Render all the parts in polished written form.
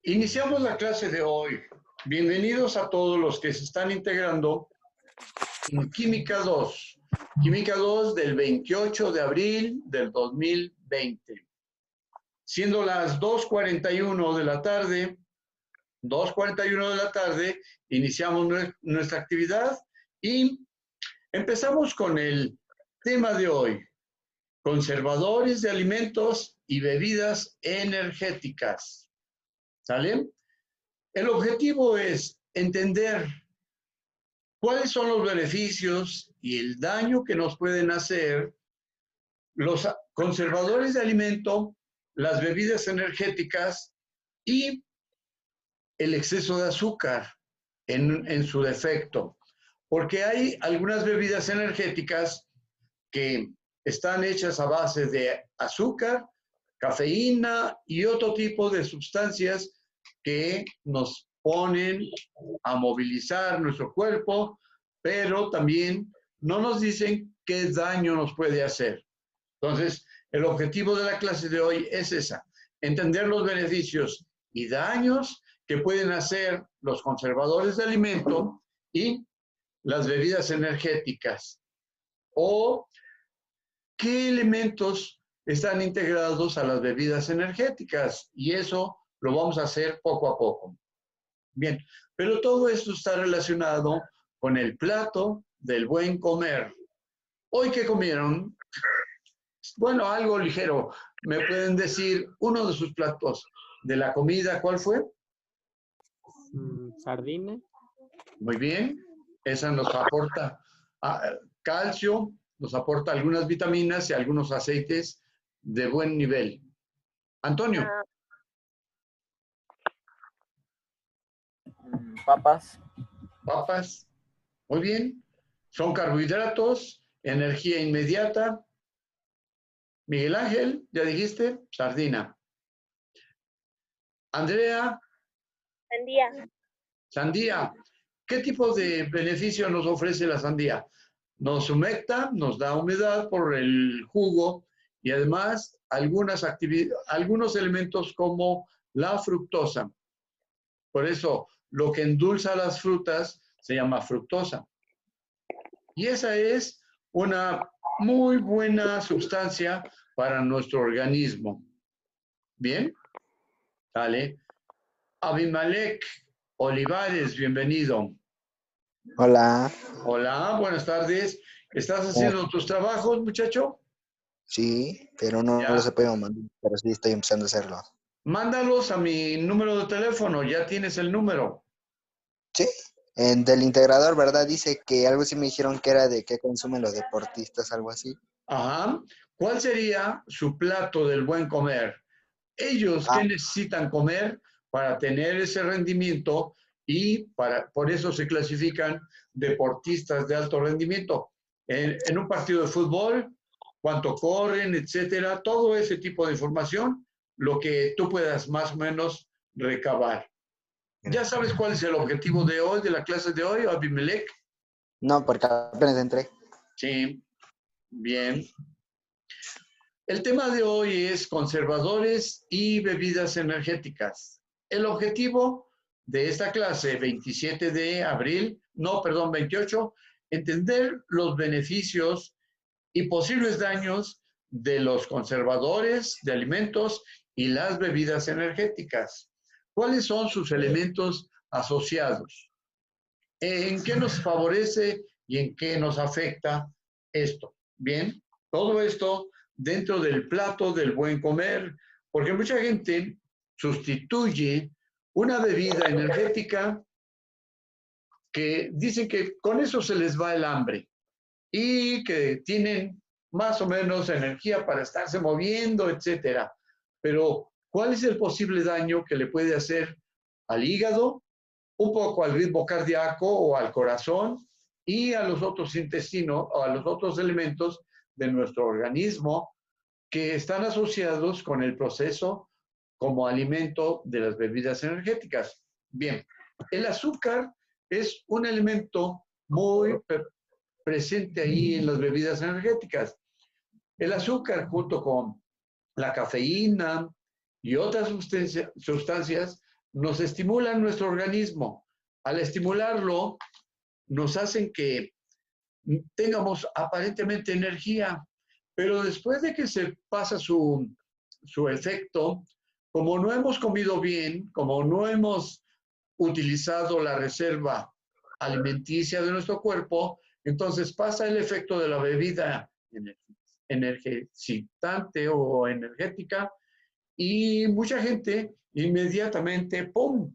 Iniciamos la clase de hoy. Bienvenidos a todos los que se están integrando en Química 2. Química 2 del 28 de abril del 2020. Siendo las 2:41 de la tarde, 2:41 de la tarde, iniciamos nuestra actividad y empezamos con el tema de hoy: conservadores de alimentos y bebidas energéticas. ¿Sale? El objetivo es entender cuáles son los beneficios y el daño que nos pueden hacer los conservadores de alimento, las bebidas energéticas y el exceso de azúcar en su defecto. Porque hay algunas bebidas energéticas que están hechas a base de azúcar, cafeína y otro tipo de sustancias que nos ponen a movilizar nuestro cuerpo, pero también no nos dicen qué daño nos puede hacer. Entonces, el objetivo de la clase de hoy es esa: entender los beneficios y daños que pueden hacer los conservadores de alimento y las bebidas energéticas, o qué elementos están integrados a las bebidas energéticas, y eso lo vamos a hacer poco a poco. Bien, pero todo esto está relacionado con el plato del buen comer. ¿Hoy qué comieron? Bueno, algo ligero. ¿Me pueden decir uno de sus platos de la comida? ¿Cuál fue? Sardina. Muy bien. Esa nos aporta calcio, nos aporta algunas vitaminas y algunos aceites de buen nivel. Antonio. Papas. Papas. Muy bien. Son carbohidratos, energía inmediata. Miguel Ángel, ya dijiste, sardina. Andrea. Sandía. Sandía. ¿Qué tipo de beneficio nos ofrece la sandía? Nos humecta, nos da humedad por el jugo y además algunos elementos como la fructosa. Por eso, lo que endulza las frutas se llama fructosa. Y esa es una muy buena sustancia para nuestro organismo. ¿Bien? Dale. Abimelec Olivares, bienvenido. Hola. Hola, buenas tardes. ¿Estás haciendo tus trabajos, muchacho? Sí, pero no los he podido mandar, pero sí estoy empezando a hacerlo. Mándalos a mi número de teléfono, ya tienes el número. Sí, del integrador, ¿verdad? Dice que algo sí me dijeron que era de qué consumen los deportistas, algo así. Ajá. ¿Cuál sería su plato del buen comer? Ellos, ¿qué necesitan comer para tener ese rendimiento? Y por eso se clasifican deportistas de alto rendimiento. En un partido de fútbol, cuánto corren, etcétera, todo ese tipo de información, lo que tú puedas más o menos recabar. ¿Ya sabes cuál es el objetivo de hoy, de la clase de hoy, Abimelec? No, porque apenas entré. Sí, bien. El tema de hoy es conservadores y bebidas energéticas. El objetivo de esta clase, 27 de abril, 28, entender los beneficios y posibles daños de los conservadores de alimentos y las bebidas energéticas. ¿Cuáles son sus elementos asociados? ¿En qué nos favorece y en qué nos afecta esto? Bien, todo esto dentro del plato del buen comer, porque mucha gente sustituye una bebida energética que dicen que con eso se les va el hambre y que tienen más o menos energía para estarse moviendo, etcétera. Pero, ¿cuál es el posible daño que le puede hacer al hígado, un poco al ritmo cardíaco o al corazón y a los otros intestinos o a los otros elementos de nuestro organismo que están asociados con el proceso como alimento de las bebidas energéticas? Bien, el azúcar es un elemento muy presente ahí en las bebidas energéticas. El azúcar, junto con la cafeína y otras sustancias, nos estimulan nuestro organismo. Al estimularlo, nos hacen que tengamos aparentemente energía, pero después de que se pasa su efecto, como no hemos comido bien, como no hemos utilizado la reserva alimenticia de nuestro cuerpo, entonces pasa el efecto de la bebida energizante o energética y mucha gente inmediatamente, ¡pum!, ¿cómo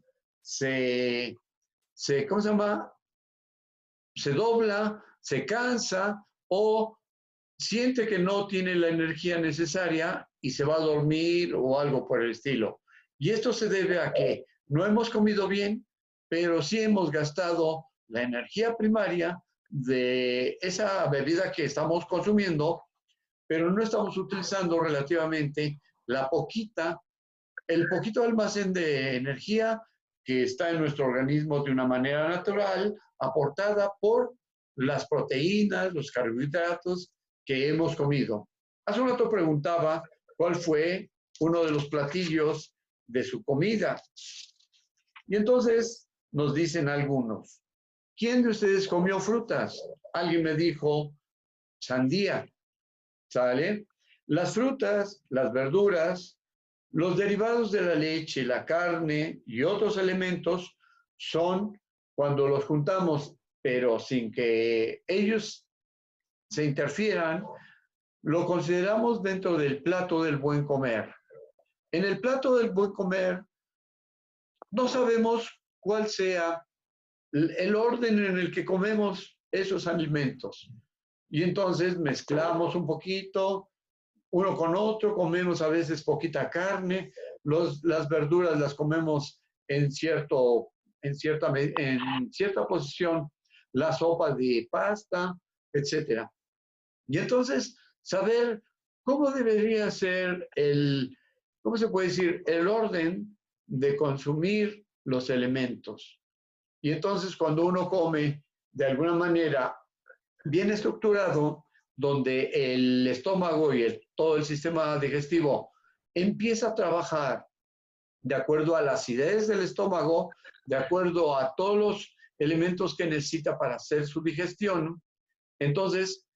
se llama? Se dobla, se cansa o siente que no tiene la energía necesaria y se va a dormir o algo por el estilo. Y esto se debe a que no hemos comido bien, pero sí hemos gastado la energía primaria de esa bebida que estamos consumiendo, pero no estamos utilizando relativamente el poquito almacén de energía que está en nuestro organismo de una manera natural, aportada por las proteínas, los carbohidratos que hemos comido. Hace un rato preguntaba cuál fue uno de los platillos de su comida. Y entonces nos dicen algunos, ¿quién de ustedes comió frutas? Alguien me dijo sandía, ¿sale? Las frutas, las verduras, los derivados de la leche, la carne y otros elementos son cuando los juntamos, pero sin que ellos se interfieran, lo consideramos dentro del plato del buen comer. En el plato del buen comer no sabemos cuál sea el orden en el que comemos esos alimentos. Y entonces mezclamos un poquito, uno con otro, comemos a veces poquita carne, las verduras las comemos en cierta posición, la sopa de pasta, etc. Y entonces saber cómo debería ser ¿cómo se puede decir? El orden de consumir los elementos. Y entonces cuando uno come de alguna manera bien estructurado, donde el estómago y todo el sistema digestivo empieza a trabajar de acuerdo a la acidez del estómago, de acuerdo a todos los elementos que necesita para hacer su digestión, entonces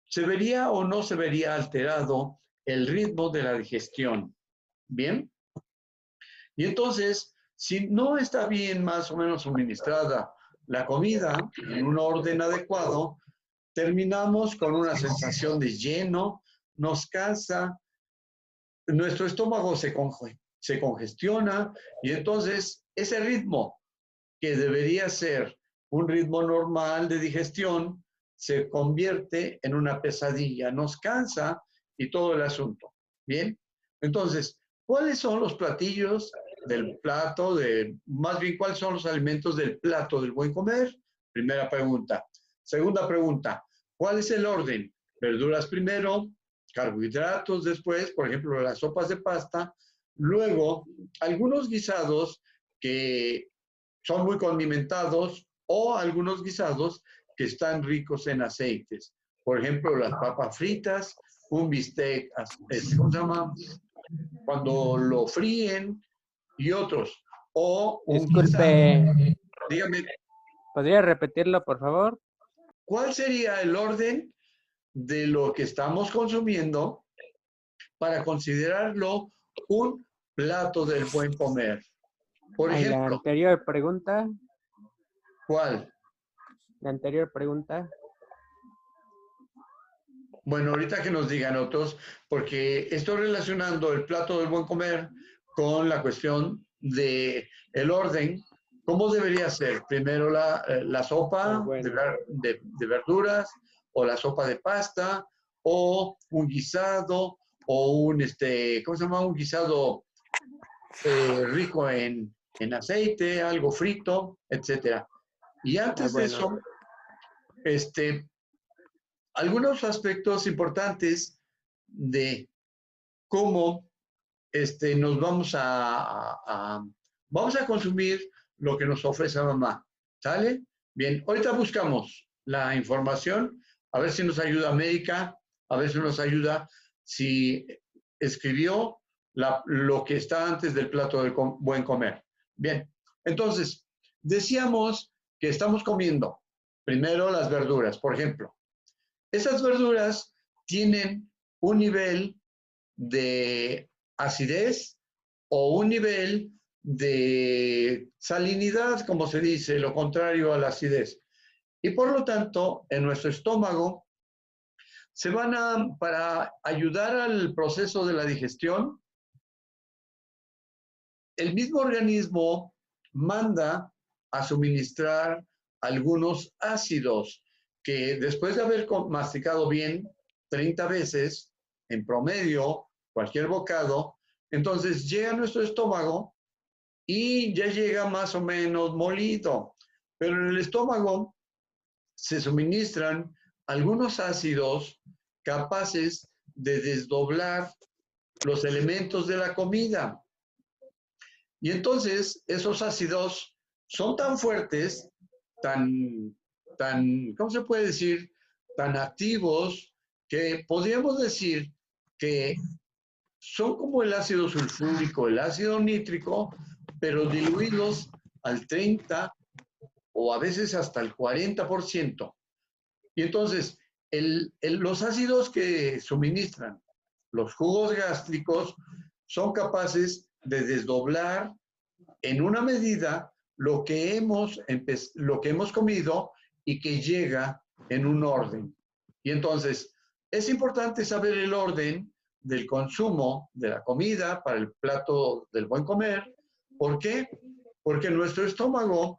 se vería o no se vería alterado el ritmo de la digestión. ¿Bien? Y entonces, si no está bien más o menos suministrada la comida en un orden adecuado, terminamos con una sensación de lleno, nos cansa, nuestro estómago se congestiona y entonces ese ritmo que debería ser un ritmo normal de digestión se convierte en una pesadilla, nos cansa y todo el asunto. Bien, entonces, ¿cuáles son los platillos del plato, más bien, cuáles son los alimentos del plato del buen comer? Primera pregunta. Segunda pregunta, ¿cuál es el orden? Verduras primero, carbohidratos después, por ejemplo, las sopas de pasta, luego algunos guisados que son muy condimentados o algunos guisados que están ricos en aceites. Por ejemplo, las papas fritas, un bistec, ¿cómo se llama? Cuando lo fríen y otros. O un Disculpe, guisado. Dígame, ¿podría repetirlo, por favor? ¿cuál sería el orden de lo que estamos consumiendo para considerarlo un plato del buen comer? Por Ay, la ejemplo, anterior pregunta. ¿cuál? La anterior pregunta. Bueno, ahorita que nos digan otros, porque estoy relacionando el plato del buen comer con la cuestión de el orden. ¿Cómo debería ser? Primero la sopa Bueno. de verduras, o la sopa de pasta, o un guisado, o ¿cómo se llama? Un guisado rico en aceite, algo frito, etcétera. Y antes de Bueno. eso, algunos aspectos importantes de cómo nos vamos a consumir lo que nos ofrece mamá. ¿Sale? Bien, ahorita buscamos la información, a ver si nos ayuda América, a ver si nos ayuda si escribió lo que está antes del plato del buen comer. Bien, entonces, decíamos que estamos comiendo primero las verduras, por ejemplo. Esas verduras tienen un nivel de acidez o un nivel de salinidad, como se dice, lo contrario a la acidez. Y por lo tanto, en nuestro estómago se van para ayudar al proceso de la digestión, el mismo organismo manda a suministrar algunos ácidos que después de haber masticado bien 30 veces, en promedio, cualquier bocado, entonces llega a nuestro estómago y ya llega más o menos molido. Pero en el estómago se suministran algunos ácidos capaces de desdoblar los elementos de la comida. Y entonces esos ácidos son tan fuertes, ¿cómo se puede decir? Tan activos, que podríamos decir que son como el ácido sulfúrico, el ácido nítrico, pero diluidos al 30 o a veces hasta el 40%. Y entonces, los ácidos que suministran los jugos gástricos son capaces de desdoblar en una medida lo que hemos comido y que llega en un orden. Y entonces, es importante saber el orden del consumo de la comida para el plato del buen comer. ¿Por qué? Porque nuestro estómago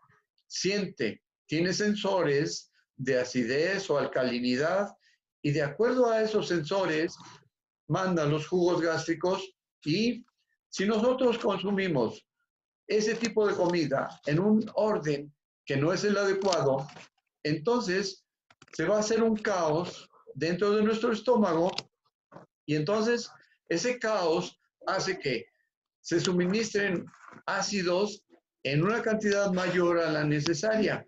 tiene sensores de acidez o alcalinidad, y de acuerdo a esos sensores mandan los jugos gástricos, y si nosotros consumimos ese tipo de comida en un orden que no es el adecuado, entonces se va a hacer un caos dentro de nuestro estómago, y entonces ese caos hace que se suministren ácidos en una cantidad mayor a la necesaria.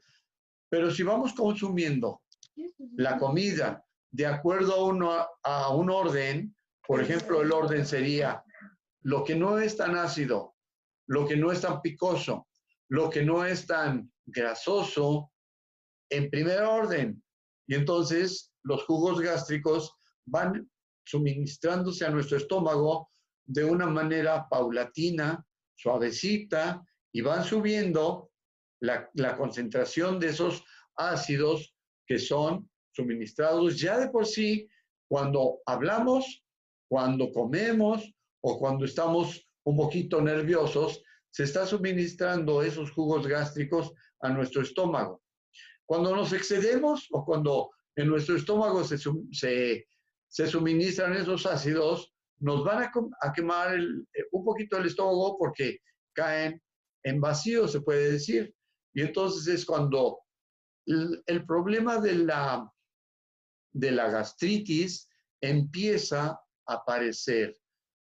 Pero si vamos consumiendo la comida de acuerdo a un orden, por ejemplo, el orden sería lo que no es tan ácido, lo que no es tan picoso, lo que no es tan grasoso, en primer orden. Y entonces los jugos gástricos van suministrándose a nuestro estómago de una manera paulatina, suavecita, y van subiendo la concentración de esos ácidos que son suministrados ya de por sí cuando hablamos, cuando comemos o cuando estamos un poquito nerviosos. Se está suministrando esos jugos gástricos a nuestro estómago. Cuando nos excedemos o cuando en nuestro estómago se suministran esos ácidos, nos van a quemar un poquito el estómago, porque caen en vacío, se puede decir. Y entonces es cuando el problema de la gastritis empieza a aparecer.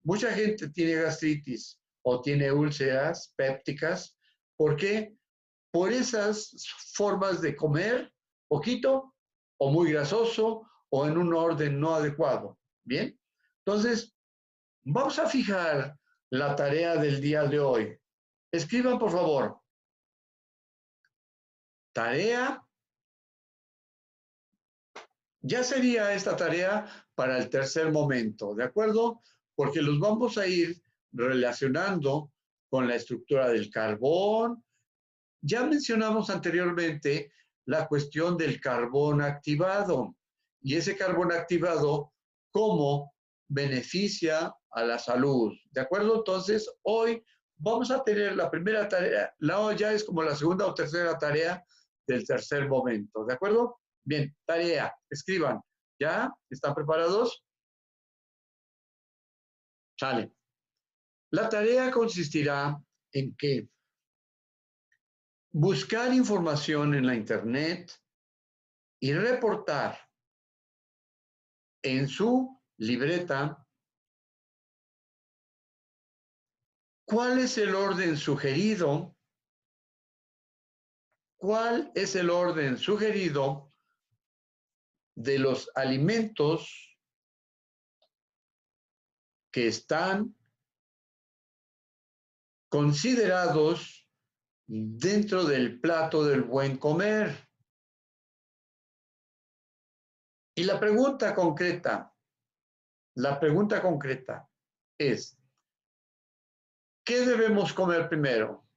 Mucha gente tiene gastritis o tiene úlceras pépticas. ¿Por qué? Por esas formas de comer poquito o muy grasoso o en un orden no adecuado. Bien, entonces vamos a fijar la tarea del día de hoy. Escriban, por favor. Tarea. Ya sería esta tarea para el tercer momento, ¿de acuerdo? Porque los vamos a ir relacionando con la estructura del carbón. Ya mencionamos anteriormente la cuestión del carbón activado, y ese carbón activado, cómo beneficia a la salud, ¿de acuerdo? Entonces, hoy vamos a tener la primera tarea, ya es como la segunda o tercera tarea del tercer momento, ¿de acuerdo? Bien, tarea, escriban. ¿Ya? ¿Están preparados? Sale. La tarea consistirá en que buscar información en la internet y reportar en su libreta cuál es el orden sugerido, de los alimentos que están considerados dentro del plato del buen comer. Y la pregunta concreta es, ¿qué debemos comer primero?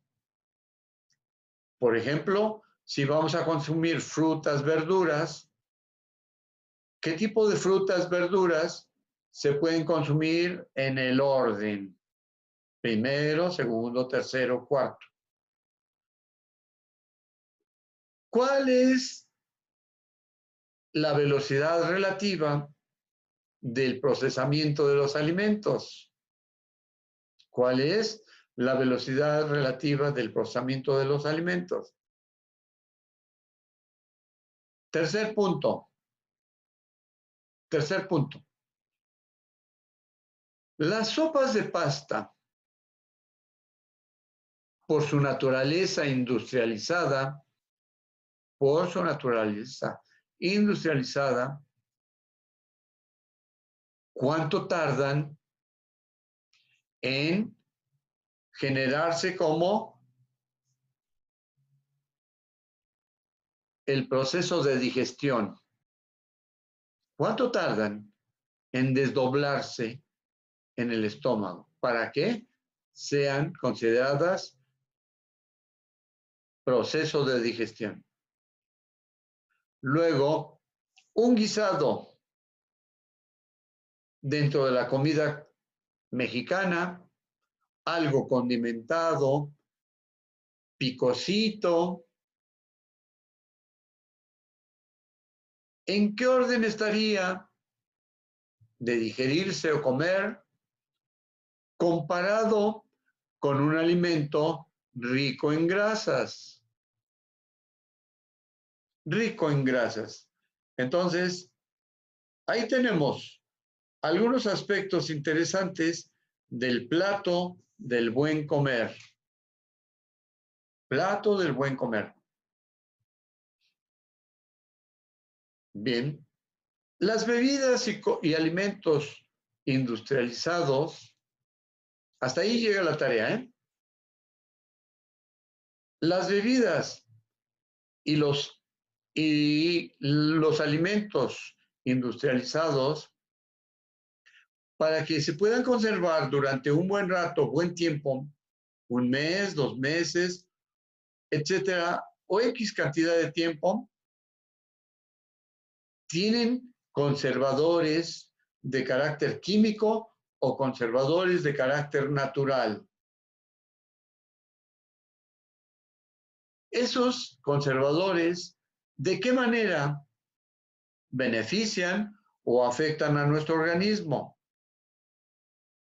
Por ejemplo, si vamos a consumir frutas, verduras, ¿qué tipo de frutas, verduras se pueden consumir en el orden? Primero, segundo, tercero, cuarto. ¿Cuál es la velocidad relativa del procesamiento de los alimentos? ¿Cuál es la velocidad relativa del procesamiento de los alimentos? Tercer punto. Las sopas de pasta, por su naturaleza industrializada, ¿cuánto tardan en generarse como el proceso de digestión? ¿Cuánto tardan en desdoblarse en el estómago para que sean consideradas proceso de digestión? Luego, un guisado dentro de la comida mexicana, algo condimentado, picosito. ¿En qué orden estaría de digerirse o comer comparado con un alimento rico en grasas? Rico en grasas. Entonces, ahí tenemos algunos aspectos interesantes del plato del buen comer. Plato del buen comer. Bien. Las bebidas y alimentos industrializados, hasta ahí llega la tarea, ¿eh? Las bebidas y los alimentos industrializados, para que se puedan conservar durante un buen rato, buen tiempo, un mes, 2 meses, etcétera, o X cantidad de tiempo, tienen conservadores de carácter químico o conservadores de carácter natural. Esos conservadores, ¿de qué manera benefician o afectan a nuestro organismo?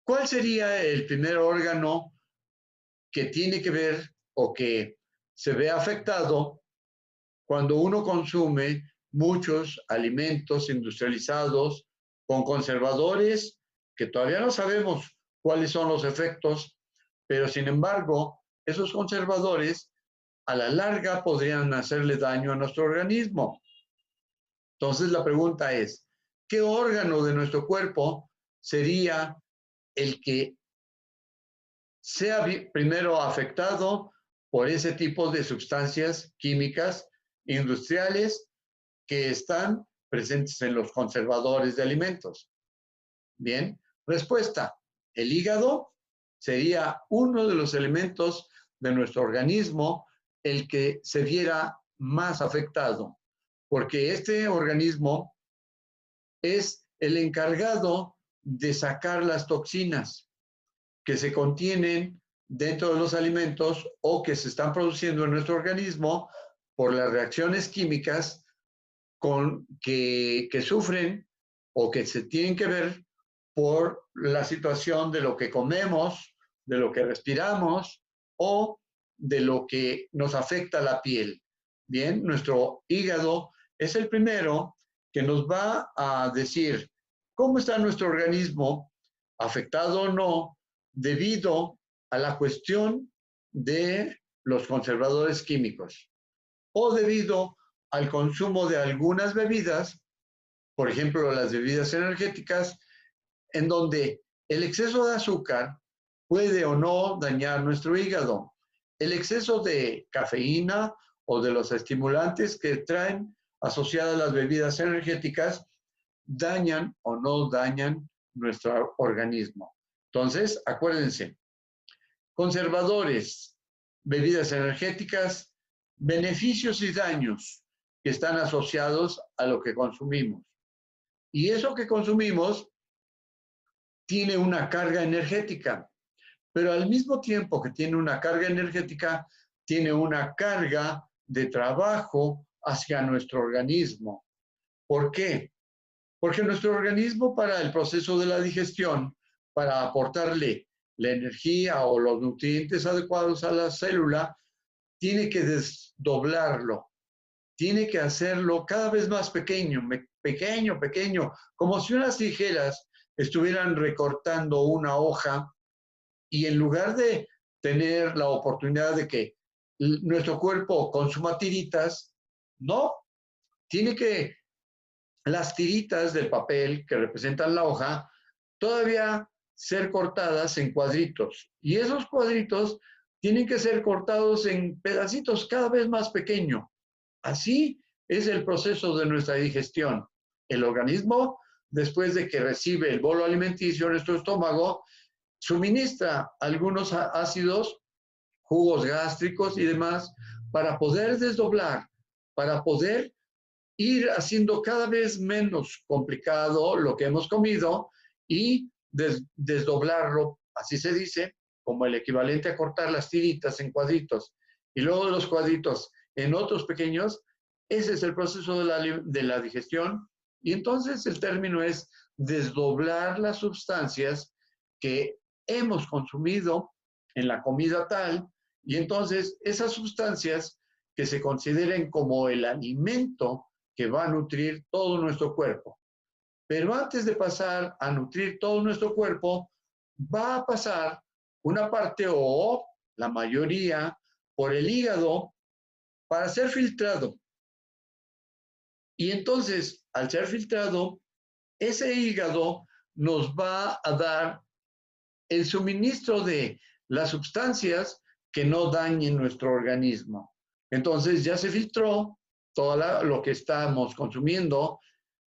¿Cuál sería el primer órgano que tiene que ver o que se ve afectado cuando uno consume muchos alimentos industrializados con conservadores que todavía no sabemos cuáles son los efectos, pero sin embargo, esos conservadores a la larga podrían hacerle daño a nuestro organismo? Entonces la pregunta es, ¿qué órgano de nuestro cuerpo sería el que sea primero afectado por ese tipo de sustancias químicas industriales que están presentes en los conservadores de alimentos? Bien, respuesta. El hígado sería uno de los elementos de nuestro organismo el que se viera más afectado, porque este organismo es el encargado de sacar las toxinas que se contienen dentro de los alimentos o que se están produciendo en nuestro organismo por las reacciones químicas que sufren o que se tienen que ver por la situación de lo que comemos, de lo que respiramos o de lo que nos afecta la piel. Bien, nuestro hígado es el primero que nos va a decir cómo está nuestro organismo, afectado o no, debido a la cuestión de los conservadores químicos o debido al consumo de algunas bebidas, por ejemplo, las bebidas energéticas, en donde el exceso de azúcar puede o no dañar nuestro hígado. El exceso de cafeína o de los estimulantes que traen asociadas las bebidas energéticas dañan o no dañan nuestro organismo. Entonces, acuérdense, conservadores, bebidas energéticas, beneficios y daños que están asociados a lo que consumimos. Y eso que consumimos tiene una carga energética, pero al mismo tiempo que tiene una carga energética, tiene una carga de trabajo hacia nuestro organismo. ¿Por qué? Porque nuestro organismo, para el proceso de la digestión, para aportarle la energía o los nutrientes adecuados a la célula, tiene que desdoblarlo, tiene que hacerlo cada vez más pequeño, pequeño, como si unas tijeras estuvieran recortando una hoja y en lugar de tener la oportunidad de que nuestro cuerpo consuma tiritas, no, tiene que las tiritas del papel que representan la hoja todavía ser cortadas en cuadritos. Y esos cuadritos tienen que ser cortados en pedacitos cada vez más pequeños. Así es el proceso de nuestra digestión. El organismo, después de que recibe el bolo alimenticio en nuestro estómago, suministra algunos ácidos, jugos gástricos y demás para poder desdoblar, para poder ir haciendo cada vez menos complicado lo que hemos comido y desdoblarlo, así se dice, como el equivalente a cortar las tiritas en cuadritos y luego los cuadritos en otros pequeños. Ese es el proceso de la digestión y entonces el término es desdoblar las sustancias que hemos consumido en la comida tal y entonces esas sustancias que se consideren como el alimento que va a nutrir todo nuestro cuerpo. Pero antes de pasar a nutrir todo nuestro cuerpo, va a pasar una parte o la mayoría por el hígado para ser filtrado. Y entonces, al ser filtrado, ese hígado nos va a dar el suministro de las sustancias que no dañen nuestro organismo. Entonces ya se filtró todo lo que estamos consumiendo,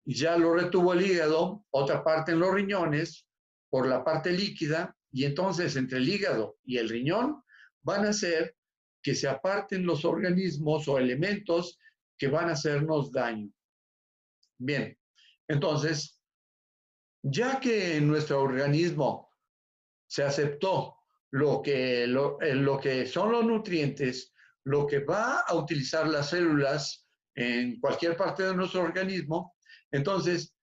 ya lo retuvo el hígado, otra parte en los riñones, por la parte líquida, y entonces entre el hígado y el riñón van a hacer que se aparten los organismos o elementos que van a hacernos daño. Bien, entonces, ya que en nuestro organismo se aceptó lo que son los nutrientes, lo que va a utilizar las células en cualquier parte de nuestro organismo, entonces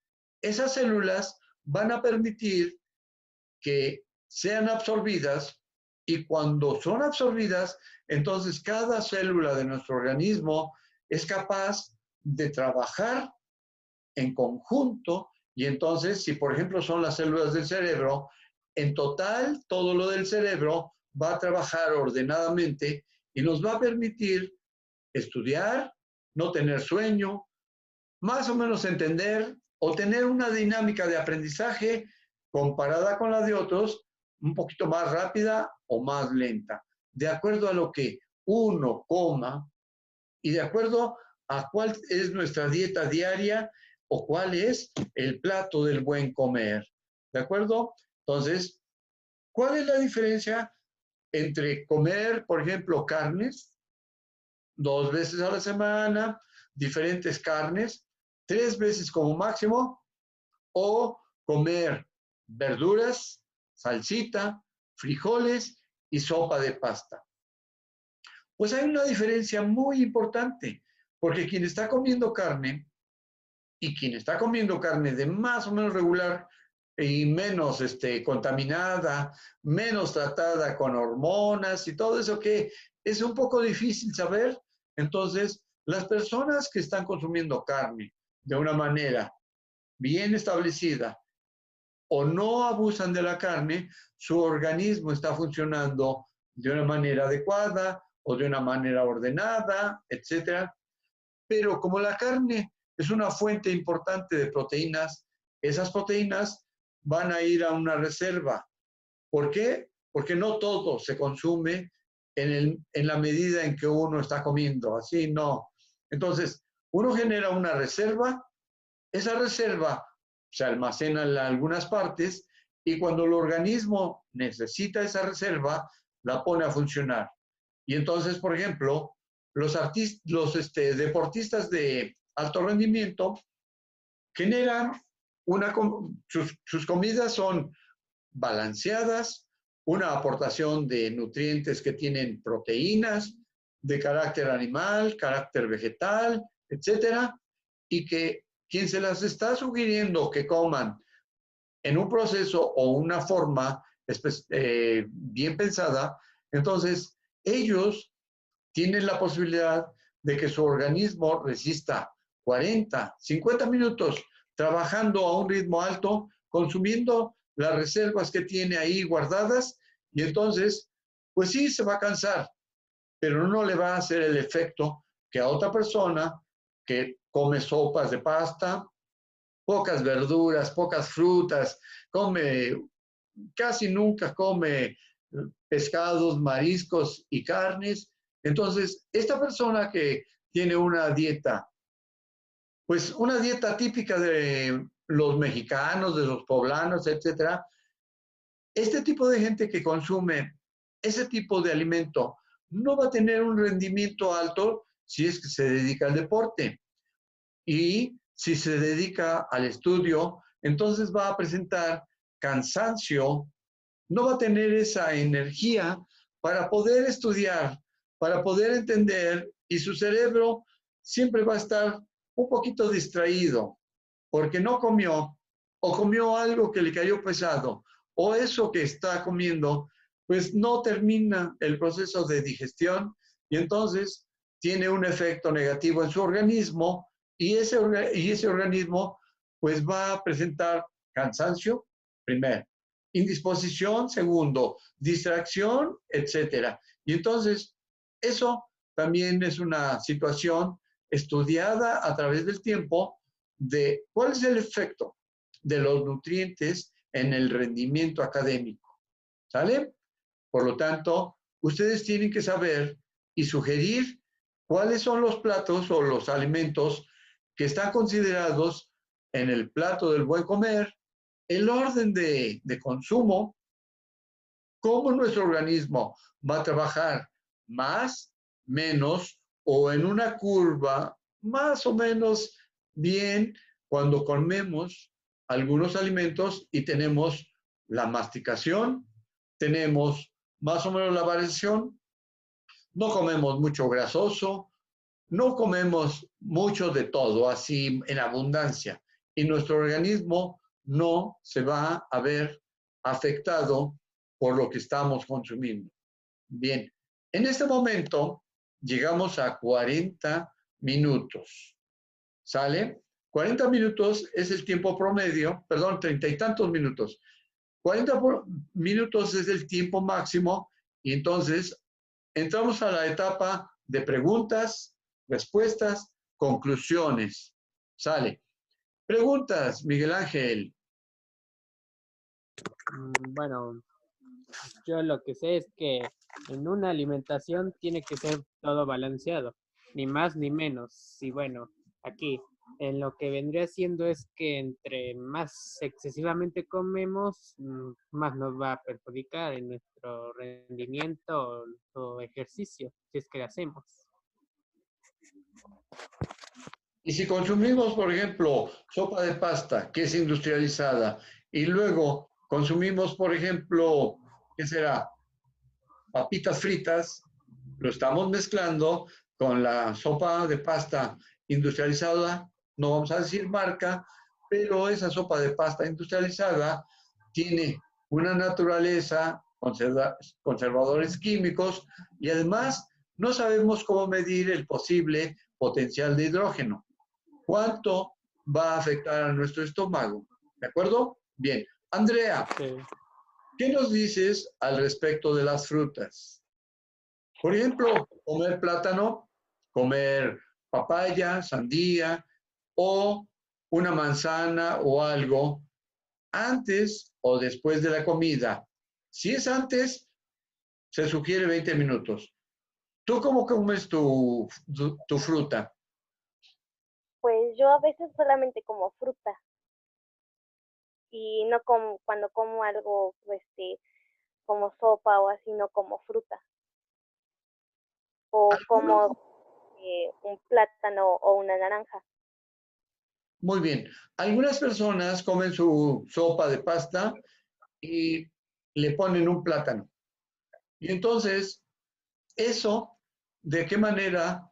esas células van a permitir que sean absorbidas y cuando son absorbidas, entonces cada célula de nuestro organismo es capaz de trabajar en conjunto y entonces, si por ejemplo son las células del cerebro, en total todo lo del cerebro va a trabajar ordenadamente y nos va a permitir estudiar, no tener sueño, más o menos entender o tener una dinámica de aprendizaje comparada con la de otros, un poquito más rápida o más lenta, de acuerdo a lo que uno coma y de acuerdo a cuál es nuestra dieta diaria o cuál es el plato del buen comer. ¿De acuerdo? Entonces, ¿cuál es la diferencia entre comer, por ejemplo, carnes 2 veces a la semana, diferentes carnes, 3 veces como máximo, o comer verduras, salsita, frijoles y sopa de pasta? Pues hay una diferencia muy importante, porque quien está comiendo carne y quien está comiendo carne de más o menos regular y menos contaminada, menos tratada con hormonas y todo eso que es un poco difícil saber. Entonces, las personas que están consumiendo carne de una manera bien establecida o no abusan de la carne, su organismo está funcionando de una manera adecuada o de una manera ordenada, etcétera. Pero como la carne es una fuente importante de proteínas, esas proteínas van a ir a una reserva. ¿Por qué? porque no todo se consume en la medida en que uno está comiendo, así no. Entonces, uno genera una reserva, esa reserva se almacena en algunas partes y cuando el organismo necesita esa reserva, la pone a funcionar. Y entonces, por ejemplo, los deportistas de alto rendimiento generan sus comidas son balanceadas, una aportación de nutrientes que tienen proteínas de carácter animal, carácter vegetal, etcétera, y que quien se las está sugiriendo que coman en un proceso o una forma bien pensada, entonces ellos tienen la posibilidad de que su organismo resista 40, 50 minutos trabajando a un ritmo alto, consumiendo las reservas que tiene ahí guardadas, y entonces, pues sí, se va a cansar, pero no le va a hacer el efecto que a otra persona que come sopas de pasta, pocas verduras, pocas frutas, casi nunca come pescados, mariscos y carnes. Entonces, esta persona que tiene una dieta, pues una dieta típica de los mexicanos, de los poblanos, etcétera, este tipo de gente que consume ese tipo de alimento no va a tener un rendimiento alto si es que se dedica al deporte. Y si se dedica al estudio, entonces va a presentar cansancio, no va a tener esa energía para poder estudiar, para poder entender, y su cerebro siempre va a estar un poquito distraído porque no comió o comió algo que le cayó pesado o eso que está comiendo pues no termina el proceso de digestión y entonces tiene un efecto negativo en su organismo y ese organismo pues va a presentar cansancio, primero, indisposición, segundo, distracción, etcétera. Y entonces, eso también es una situación estudiada a través del tiempo de cuál es el efecto de los nutrientes en el rendimiento académico. ¿Sale? Por lo tanto, ustedes tienen que saber y sugerir cuáles son los platos o los alimentos que están considerados en el plato del buen comer, el orden de consumo, cómo nuestro organismo va a trabajar más, menos o en una curva más o menos bien cuando comemos algunos alimentos y tenemos la masticación, tenemos más o menos la variación, no comemos mucho grasoso, no comemos mucho de todo así en abundancia y nuestro organismo no se va a ver afectado por lo que estamos consumiendo. Bien, en este momento llegamos a 40 minutos. ¿Sale? 40 minutos es el tiempo promedio, perdón, 30 y tantos minutos. 40 minutos es el tiempo máximo y entonces entramos a la etapa de preguntas, respuestas, conclusiones. ¿Sale? Preguntas, Miguel Ángel. Bueno, yo lo que sé es que en una alimentación tiene que ser todo balanceado, ni más ni menos. Y bueno, aquí en lo que vendría siendo es que entre más excesivamente comemos, más nos va a perjudicar en nuestro rendimiento o ejercicio, si es que lo hacemos. Y si consumimos, por ejemplo, sopa de pasta, que es industrializada, y luego consumimos, por ejemplo, ¿qué será? Papitas fritas, lo estamos mezclando con la sopa de pasta industrializada, no vamos a decir marca, pero esa sopa de pasta industrializada tiene una naturaleza, conservadores químicos y además no sabemos cómo medir el posible potencial de hidrógeno. ¿Cuánto va a afectar a nuestro estómago? ¿De acuerdo? Bien. Andrea, Sí. ¿qué nos dices al respecto de las frutas? Por ejemplo, comer plátano, comer papaya, sandía o una manzana o algo antes o después de la comida. Si es antes, se sugiere 20 minutos. ¿Tú cómo comes tu fruta? Pues yo a veces solamente como fruta y no como cuando como algo, como sopa o así, no como fruta. O como Algunos, un plátano o una naranja. muy bien. Algunas personas comen su sopa de pasta y le ponen un plátano. Y entonces, eso, ¿de qué manera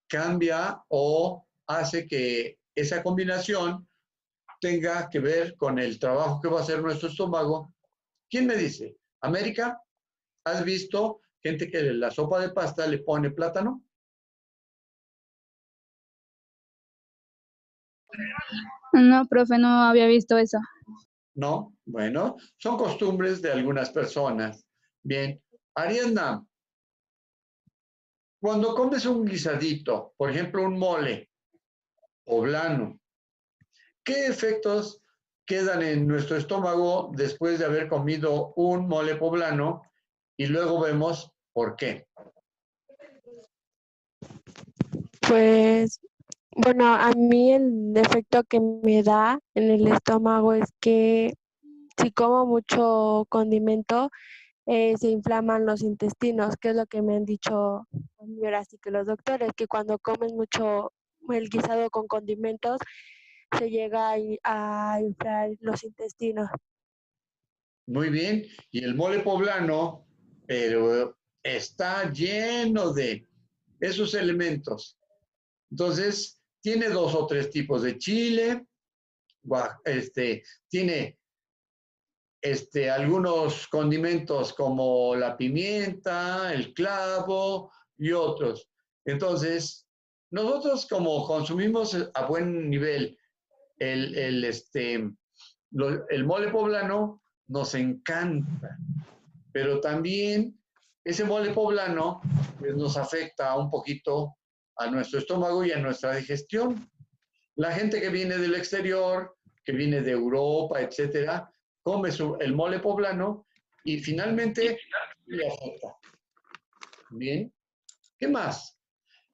cambia o hace que esa combinación tenga que ver con el trabajo que va a hacer nuestro estómago? ¿Quién me dice? ¿América? ¿Has visto gente que en la sopa de pasta le pone plátano? No, profe, no había visto eso. No. Bueno, son costumbres de algunas personas. Bien. Ariadna, cuando comes un guisadito, por ejemplo, un mole poblano, ¿qué efectos quedan en nuestro estómago después de haber comido un mole poblano? Y luego vemos por qué. Pues, bueno, a mí el efecto que me da en el estómago es que si como mucho condimento, se inflaman los intestinos, que es lo que me han dicho a mí ahora sí que los doctores, que cuando comes mucho el guisado con condimentos, se llega a inflar los intestinos. Muy bien. Y el mole poblano, pero está lleno de esos elementos. Entonces, tiene dos o tres tipos de chile, tiene algunos condimentos como la pimienta, el clavo y otros. Entonces, nosotros como consumimos a buen nivel el mole poblano, nos encanta, pero también ese mole poblano pues, nos afecta un poquito a nuestro estómago y a nuestra digestión. La gente que viene del exterior, que viene de Europa, etcétera, come el mole poblano y finalmente le afecta. Bien. ¿Qué más?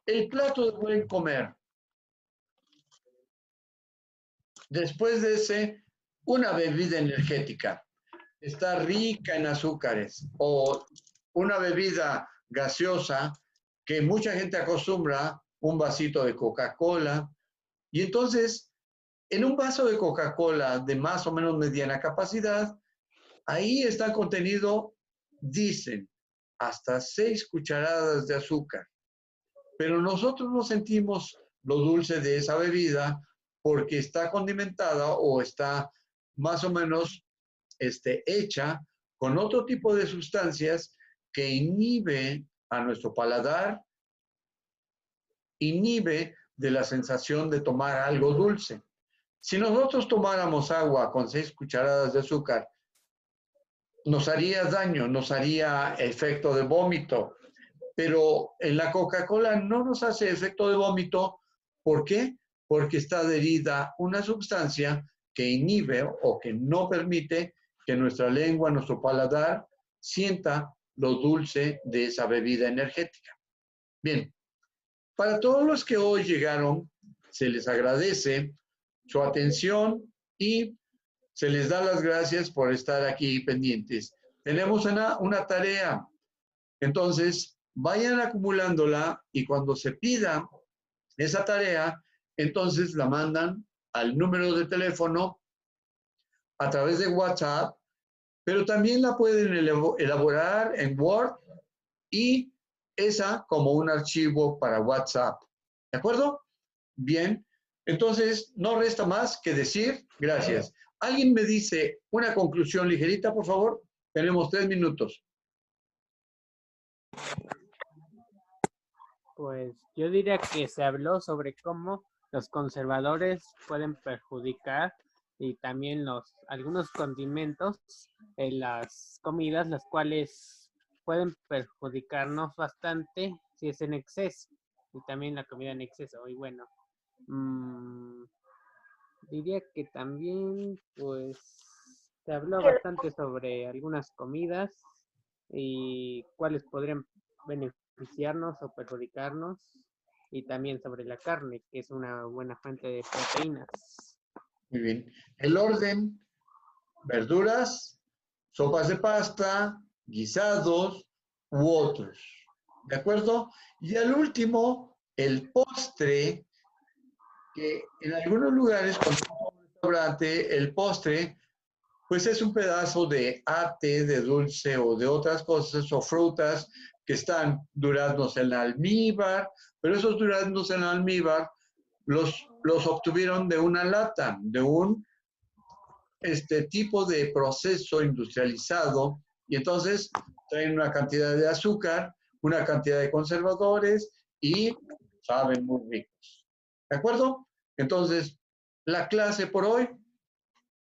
El plato de buen comer. Después de ese, una bebida energética. Está rica en azúcares o una bebida gaseosa que mucha gente acostumbra, un vasito de Coca-Cola. Y entonces, en un vaso de Coca-Cola de más o menos mediana capacidad, ahí está contenido, dicen, hasta 6 cucharadas de azúcar. Pero nosotros no sentimos lo dulce de esa bebida porque está condimentada o está más o menos hecha con otro tipo de sustancias que inhibe a nuestro paladar, inhibe de la sensación de tomar algo dulce. Si nosotros tomáramos agua con 6 cucharadas de azúcar, nos haría daño, nos haría efecto de vómito, pero en la Coca-Cola no nos hace efecto de vómito. ¿Por qué? Porque está adherida una sustancia que inhibe o que no permite que nuestra lengua, nuestro paladar, sienta lo dulce de esa bebida energética. Bien, para todos los que hoy llegaron, se les agradece su atención y se les da las gracias por estar aquí pendientes. Tenemos una tarea. Entonces, vayan acumulándola y cuando se pida esa tarea, entonces la mandan al número de teléfono a través de WhatsApp, pero también la pueden elaborar en Word y esa como un archivo para WhatsApp. ¿De acuerdo? Bien. Entonces, no resta más que decir gracias. ¿Alguien me dice una conclusión ligerita, por favor? Tenemos 3 minutos. Pues yo diría que se habló sobre cómo los conservadores pueden perjudicar y también algunos condimentos en las comidas, las cuales pueden perjudicarnos bastante si es en exceso y también la comida en exceso. Y bueno, diría que también pues Se habló Y el bastante sobre algunas comidas y cuáles podrían beneficiarnos o perjudicarnos, y también sobre la carne, que es una buena fuente de proteínas. Muy bien. El orden, verduras, sopas de pasta, guisados u otros. ¿De acuerdo? Y al último, el postre, que en algunos lugares, cuando vamos a un restaurante, el postre, pues es un pedazo de ate, de dulce o de otras cosas o frutas que están duraznos en almíbar, pero esos duraznos en almíbar los obtuvieron de una lata, de un tipo de proceso industrializado, y entonces traen una cantidad de azúcar, una cantidad de conservadores y saben muy ricos. ¿De acuerdo? Entonces, la clase por hoy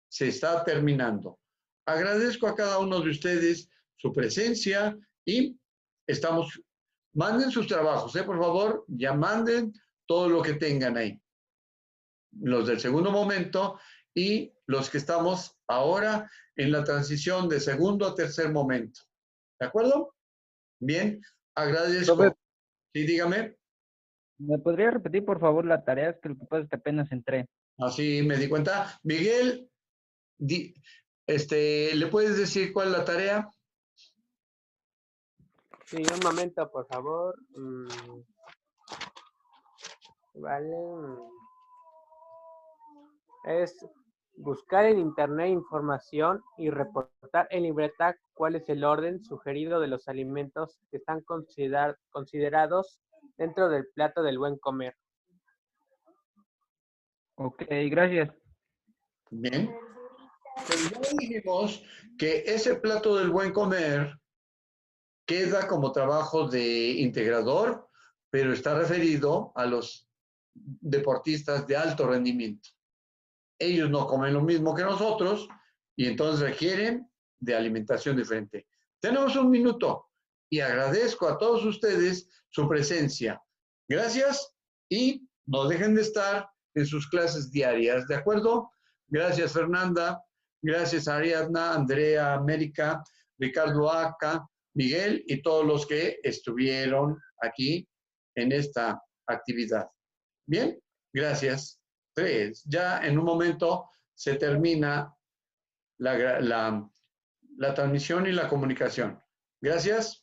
se está terminando. Agradezco a cada uno de ustedes su presencia y manden sus trabajos, por favor, ya manden todo lo que tengan ahí. Los del segundo momento y los que estamos ahora en la transición de segundo a tercer momento. ¿De acuerdo? Bien, agradezco. Profe, Sí, dígame. ¿me podría repetir por favor la tarea? Es que lo que pasa es que apenas entré. Así me di cuenta. Miguel, ¿le puedes decir cuál es la tarea? Sí, un momento, por favor. Vale. Es buscar en internet información y reportar en libreta cuál es el orden sugerido de los alimentos que están considerados dentro del plato del buen comer. Ok, gracias. Bien. Pero ya dijimos que ese plato del buen comer queda como trabajo de integrador, pero está referido a los deportistas de alto rendimiento. Ellos no comen lo mismo que nosotros y entonces requieren de alimentación diferente. Tenemos un minuto y agradezco a todos ustedes su presencia. Gracias y no dejen de estar en sus clases diarias, ¿de acuerdo? Gracias, Fernanda. Gracias, Ariadna, Andrea, América, Ricardo Aca, Miguel y todos los que estuvieron aquí en esta actividad. Bien, gracias. 3. Ya en un momento se termina la transmisión y la comunicación. Gracias.